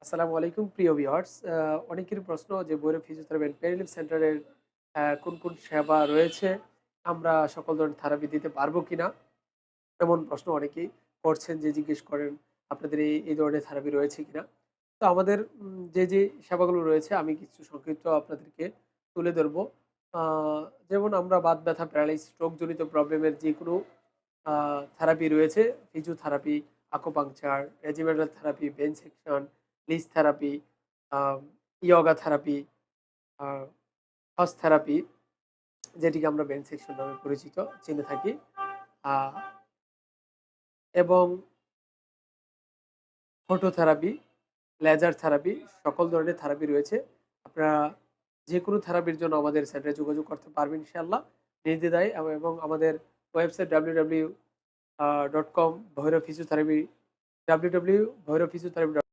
আসসালামু আলাইকুম প্রিয় ভিউয়ার্স। অনেকেরই প্রশ্ন যে Bhairab physiotherapy and pain relief সেন্টারের কোন সেবা রয়েছে? আমরা সকল ধরনের থেরাপি দিতে পারবো কিনা? এমন প্রশ্ন অনেকেই করছেন যে জিজ্ঞেস করেন, আপনাদের এই ধরনের থেরাপি রয়েছে কিনা? তো আমাদের যে সেবাগুলো রয়েছে আমি কিছু সংক্ষিপ্ত আপনাদেরকে তুলে ধরবো। আ যেমন আমরা বাত ব্যথা, প্যারালাইসিস, স্ট্রোক জনিত প্রবলেমের যেকোনো আ থেরাপি রয়েছে। Physiotherapy, acupuncture, regimental therapy, venesection, leech therapy, um yoga therapy, uh হজ থেরাপি, যেটিকে আমরা বেনসেকশন নামে পরিচিত চিনে থাকি। আ এবং ফটোথেরাপি, লেজার থেরাপি, সকল ধরনের থেরাপি রয়েছে। আপনারা যেকোনো থেরাপির জন্য আমাদের সেন্টারে যোগাযোগ করতে পারবেন ইনশাআল্লাহ নির্দ্বিধায়। এবং আমাদের ওয়েবসাইট www.com ভৈরব ফিজিওথেরাপি www.ভৈরবফিজিওথেরাপি